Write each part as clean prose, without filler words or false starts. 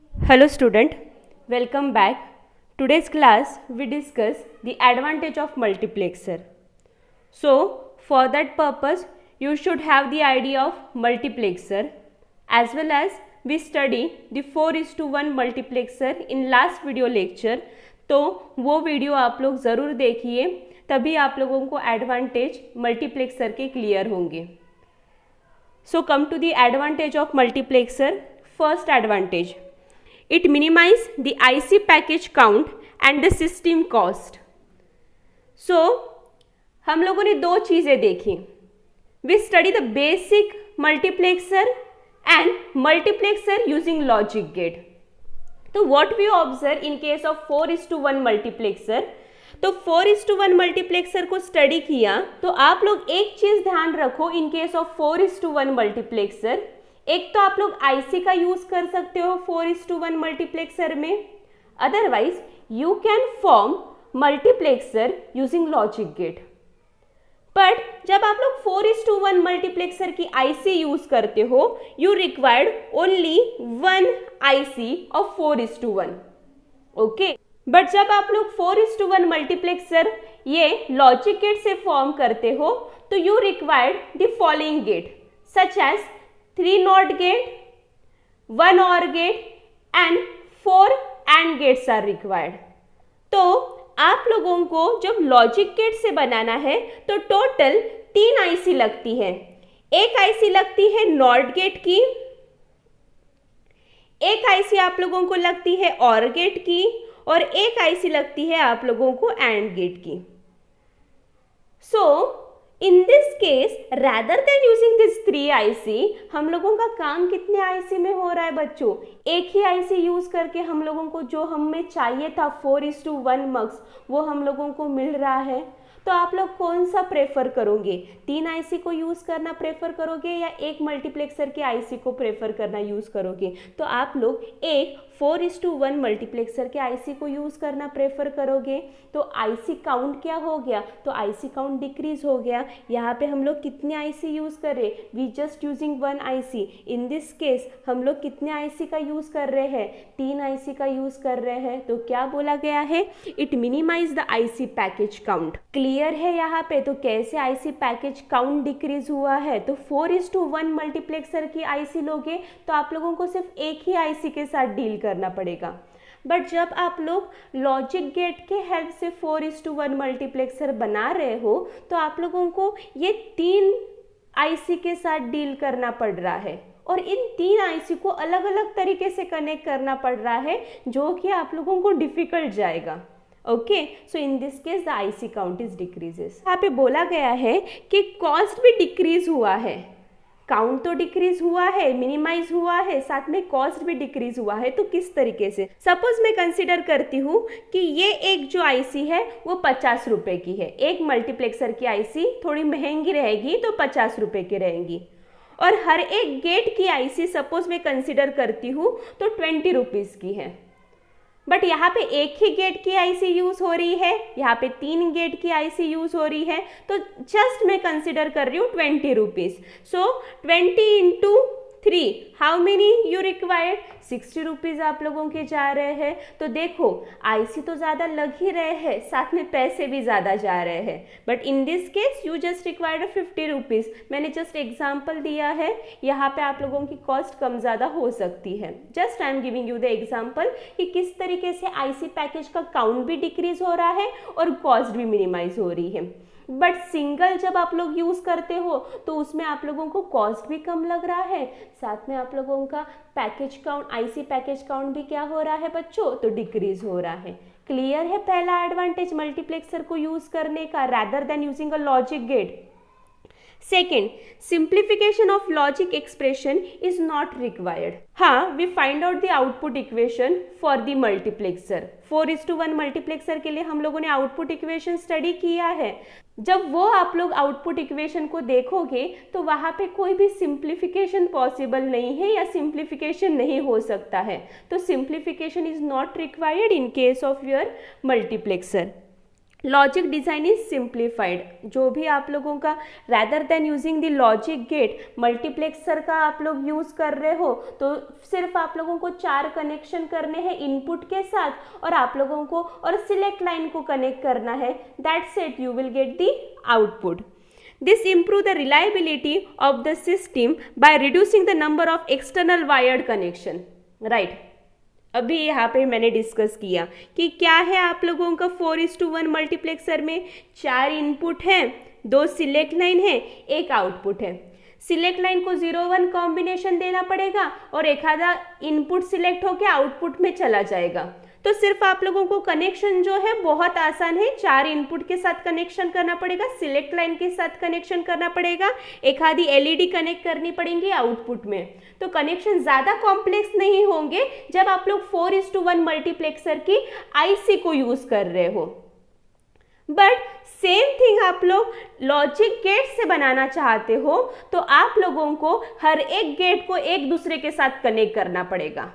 Hello student, welcome back. Today's class we discuss the advantage of multiplexer. So for that purpose you should have the idea of multiplexer as well as we study the 4:1 multiplexer in last video lecture. तो वो video आप लोग ज़रूर देखिए, तभी आप लोगों को एडवांटेज मल्टीप्लेक्सर के क्लियर होंगे. So come to the advantage of multiplexer. First advantage, it minimize the IC package count and the system cost. So हम लोगों ने दो चीज़ें देखी. We study the basic multiplexer and multiplexer using logic gate. तो what we observe in case of 4:1 multiplexer, तो 4:1 multiplexer को study किया तो आप लोग एक चीज ध्यान रखो इन केस ऑफ 4:1 मल्टीप्लेक्सर. एक तो आप लोग आईसी का यूज कर सकते हो 4:1 मल्टीप्लेक्सर में, otherwise you can form multiplexer using logic gate. But जब आप लोग 4:1 मल्टीप्लेक्सर की आईसी यूज करते हो you required only one IC of 4:1. Okay, but जब आप लोग 4:1 मल्टीप्लेक्सर ये लॉजिक गेट से फॉर्म करते हो तो you required the following gate such as 3 not gate, 1 or gate and 4 and gates are required. तो आप लोगों को जब लॉजिक गेट से बनाना है तो टोटल 3 आईसी लगती है. एक आईसी लगती है नॉट गेट की, एक आईसी आप लोगों को लगती है और गेट की और एक आईसी लगती है आप लोगों को एंड गेट की. So in this case rather than using this 3 IC हम लोगों का काम कितने आईसी में हो रहा है बच्चों? एक ही आईसी यूज करके हम लोगों को जो हमें चाहिए था 4:1 मक्स वो हम लोगों को मिल रहा है. तो आप लोग कौन सा प्रेफर करोगे? 3 आईसी को यूज करना प्रेफर करोगे या एक मल्टीप्लेक्सर के आईसी को प्रेफर करना यूज करोगे? तो आप लोग एक 4:1 मल्टीप्लेक्सर के आईसी को यूज करना प्रेफर करोगे. तो आईसी काउंट क्या हो गया? तो आईसी काउंट डिक्रीज हो गया. यहाँ पे हम लोग कितने आईसी यूज कर रहे? We just using 1 IC. In this case हम लोग कितने आईसी का यूज कर रहे हैं? 3 आईसी का यूज कर रहे हैं. तो क्या बोला गया है? It minimise the IC package count. Clear है यहाँ पे? तो कैसे आईसी पैकेज काउंट डिक्रीज हुआ है? तो 4:1 मल्टीप्लेक्सर की आईसी लोगे तो आप लोगों को सिर्फ एक ही आईसी के साथ डील करना पड़ेगा. बट जब आप लोग लॉजिक गेट के हेल्प से 4:1 मल्टीप्लेक्सर बना रहे हो तो आप लोगों को ये 3 आईसी के साथ डील करना पड़ रहा है और इन 3 आईसी को अलग अलग तरीके से कनेक्ट करना पड़ रहा है जो कि आप लोगों को डिफिकल्ट जाएगा. Okay, so in this case the IC count is decreases. यहाँ पे बोला गया है कि कॉस्ट भी डिक्रीज हुआ है. काउंट तो डिक्रीज हुआ है, मिनिमाइज हुआ है, साथ में कॉस्ट भी डिक्रीज हुआ है. तो किस तरीके से? सपोज मैं कंसिडर करती हूँ कि ये एक जो आईसी है वो 50 रुपए की है. एक मल्टीप्लेक्सर की आईसी थोड़ी महंगी रहेगी तो 50 रुपए की रहेंगी और हर एक गेट की आईसी सपोज मैं कंसिडर करती हूँ तो 20 रुपीज़ की है. बट यहाँ पे एक ही गेट की आईसी यूज हो रही है, यहाँ पे 3 गेट की आईसी यूज हो रही है. तो जस्ट मैं कंसिडर कर रही हूँ 20 rupees. So 20 into 3 how many you required? 60 rupees आप लोगों के जा रहे हैं. तो देखो आईसी तो ज़्यादा लग ही रहे हैं, साथ में पैसे भी ज़्यादा जा रहे हैं. But in this case you just required 50 rupees. मैंने जस्ट एग्जाम्पल दिया है, यहाँ पे आप लोगों की कॉस्ट कम ज़्यादा हो सकती है. Just I am giving you the example कि किस तरीके से आईसी पैकेज का काउंट भी डिक्रीज हो रहा है और कॉस्ट भी मिनिमाइज हो रही है. बट सिंगल जब आप लोग यूज करते हो तो उसमें आप लोगों को कॉस्ट भी कम लग रहा है, साथ में आप लोगों का package count, IC package count भी क्या हो रहा है बच्चों? तो डिक्रीज हो रहा है. क्लियर है पहला एडवांटेज मल्टीप्लेक्सर को यूज करने का rather than using a logic gate. Second, simplification of logic expression is not required. हाँ, we find out the output equation for the multiplexer. 4:1 multiplexer के लिए हम लोगों ने आउटपुट इक्वेशन स्टडी किया है. जब वो आप लोग आउटपुट इक्वेशन को देखोगे तो वहाँ पे कोई भी सिंप्लीफिकेशन पॉसिबल नहीं है या सिंप्लीफिकेशन नहीं हो सकता है. तो simplification is not required in case of your multiplexer. Logic design is simplified. जो भी आप लोगों का rather than using the logic gate multiplexer का आप लोग यूज़ कर रहे हो तो सिर्फ आप लोगों को 4 कनेक्शन करने हैं इनपुट के साथ और आप लोगों को और सिलेक्ट लाइन को कनेक्ट करना है। That's it, you will get the output. This improve the reliability of the system by reducing the number of external wired connection. Right. अभी यहाँ पे मैंने डिस्कस किया कि क्या है आप लोगों का 4:1 मल्टीप्लेक्सर में 4 इनपुट हैं, 2 सिलेक्ट लाइन है, 1 आउटपुट है। सिलेक्ट लाइन को 0-1 कॉम्बिनेशन देना पड़ेगा और एक आधा इनपुट सिलेक्ट होकर आउटपुट में चला जाएगा। तो सिर्फ आप लोगों को कनेक्शन जो है बहुत आसान है, 4 इनपुट के साथ कनेक्शन करना पड़ेगा, सिलेक्ट लाइन के साथ कनेक्शन करना पड़ेगा, एक आधी एलईडी कनेक्ट करनी पड़ेंगी आउटपुट में। तो कनेक्शन ज़्यादा कॉम्प्लेक्स नहीं होंगे जब आप लोग 4:1 मल्टीप्लेक्सर की आईसी को यूज़ कर रहे हो। बट सेम थिंग आप लोग लॉजिक गेट से बनाना चाहते हो तो आप लोगों को हर एक गेट को एक दूसरे के साथ कनेक्ट करना पड़ेगा।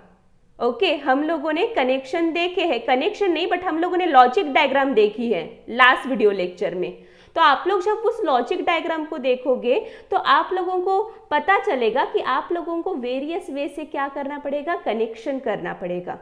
ओके, हम लोगों ने कनेक्शन देखे हैं, कनेक्शन नहीं बट हम लोगों ने लॉजिक डायग्राम देखी है लास्ट वीडियो लेक्चर में। तो आप लोग जब उस लॉजिक डायग्राम को देखोगे तो आप लोगों को पता चलेगा कि आप लोगों को वेरियस वे से क्या करना पड़ेगा, कनेक्शन करना पड़ेगा।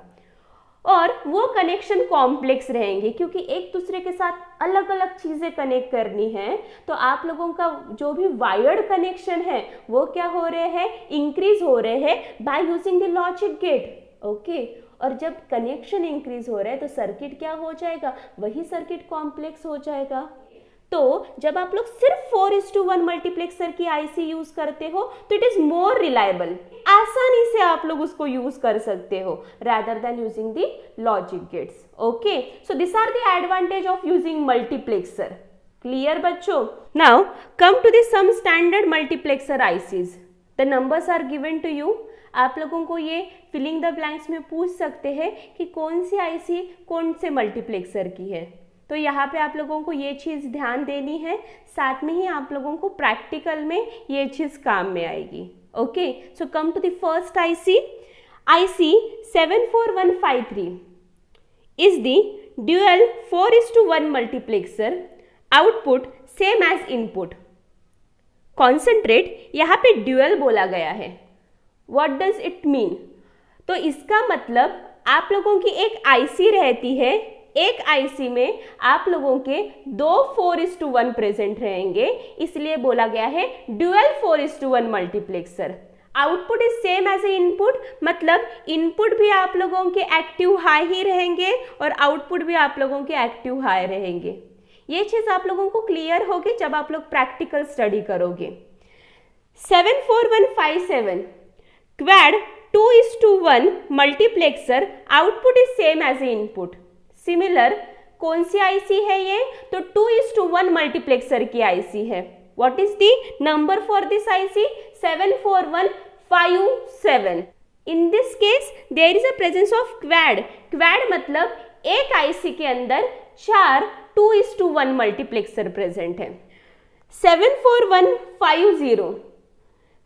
और वो कनेक्शन कॉम्प्लेक्स रहेंगे क्योंकि एक दूसरे के साथ अलग अलग चीज़ें कनेक्ट करनी है। तो आप लोगों का जो भी वायर्ड कनेक्शन है वो क्या हो रहे हैं, इंक्रीज हो रहे हैं by using the logic gate. Okay, और जब कनेक्शन इंक्रीज हो रहा है तो सर्किट क्या हो जाएगा, वही सर्किट कॉम्प्लेक्स हो जाएगा। तो जब आप लोग सिर्फ 4:1 मल्टीप्लेक्सर की आईसी यूज करते हो तो इट इज मोर रिलायबल, आसानी से आप लोग उसको यूज कर सकते हो rather than using the logic gates. Okay, so these are the advantage of using multiplexer. Clear बच्चों? Now come to the some standard multiplexer ICs. The numbers are given to you. आप लोगों को ये filling the blanks में पूछ सकते हैं कि कौन सी आईसी कौन से मल्टीप्लेक्सर की है। तो यहाँ पे आप लोगों को ये चीज़ ध्यान देनी है, साथ में ही आप लोगों को प्रैक्टिकल में ये चीज़ काम में आएगी। Okay, so come to the first IC 74153 is the dual 4:1 multiplexer, output same as input. Concentrate यहाँ पे ड्यूअल बोला गया है। What does it mean? तो इसका मतलब आप लोगों की एक आईसी रहती है, एक आईसी में आप लोगों के 2 4:1 प्रेजेंट रहेंगे, इसलिए बोला गया है dual 4:1 multiplexer. Output is same as a input, मतलब इनपुट भी आप लोगों के एक्टिव हाई ही रहेंगे और आउटपुट भी आप लोगों के एक्टिव हाई रहेंगे। ये चीज आप लोगों को क्लियर होगी जब आप लोग प्रैक्टिकल स्टडी करोगे। 74157 quad 2:1 multiplexer, output is same as a input. Similar कौन सी आईसी है ये? तो 2:1 मल्टीप्लेक्सर की आईसी है। What is the number for this IC? 74157। In this case there is a presence of quad. Quad मतलब एक आईसी के अंदर 4 2:1 मल्टीप्लेक्सर प्रेजेंट है। 74150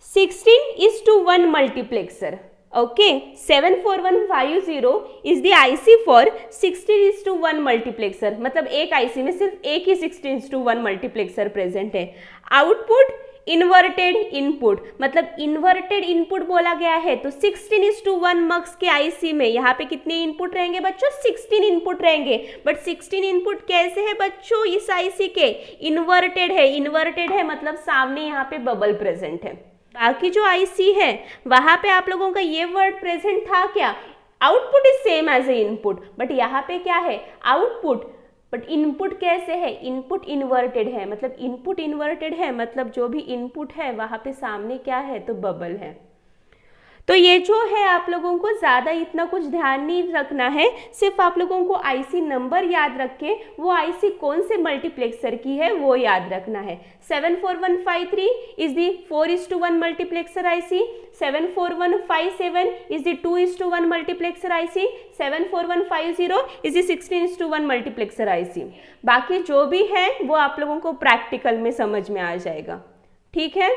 16:1 multiplexer. Okay, 74150 is the IC for 16:1 multiplexer, मतलब एक आईसी में सिर्फ एक ही 16:1 मल्टीप्लेक्सर प्रेजेंट है। आउटपुट इन्वर्टेड इनपुट, मतलब इन्वर्टेड इनपुट बोला गया है। तो 16:1 मक्स के आईसी में यहाँ पे कितने इनपुट रहेंगे बच्चों? 16 इनपुट रहेंगे। बट 16 इनपुट कैसे है बच्चों इस आईसी के? इन्वर्टेड है। इन्वर्टेड है मतलब सामने यहाँ पे बबल प्रेजेंट है। बाकी जो आईसी है वहां पे आप लोगों का ये वर्ड प्रेजेंट था क्या? Output is same as a input, but यहाँ पे क्या है? आउटपुट, बट इनपुट कैसे है? इनपुट इन्वर्टेड है, मतलब इनपुट इन्वर्टेड है मतलब जो भी इनपुट है वहां पे सामने क्या है? तो बबल है। तो ये जो है आप लोगों को ज़्यादा इतना कुछ ध्यान नहीं रखना है, सिर्फ आप लोगों को आईसी नंबर याद रख के वो आईसी कौन से मल्टीप्लेक्सर की है वो याद रखना है। 74153 is the 4:1 multiplexer IC, 74157 is the 2:1 multiplexer IC, 74150 is the 16:1 multiplexer IC. बाकी जो भी है वो आप लोगों को प्रैक्टिकल में समझ में आ जाएगा। ठीक है,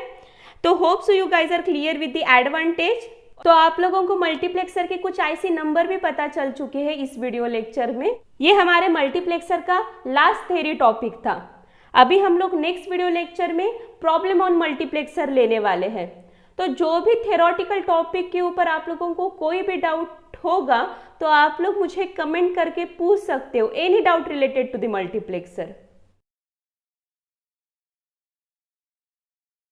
तो hope so you guys are clear with the advantage. तो आप लोगों को मल्टीप्लेक्सर के कुछ आईसी नंबर भी पता चल चुके हैं इस वीडियो लेक्चर में। ये हमारे मल्टीप्लेक्सर का लास्ट थ्योरी टॉपिक था। अभी हम लोग नेक्स्ट वीडियो लेक्चर में प्रॉब्लम ऑन मल्टीप्लेक्सर लेने वाले हैं। तो जो भी थ्योरेटिकल टॉपिक के ऊपर आप लोगों को कोई भी डाउट होगा तो आप लोग मुझे कमेंट करके पूछ सकते हो, any doubt related to the multiplexer.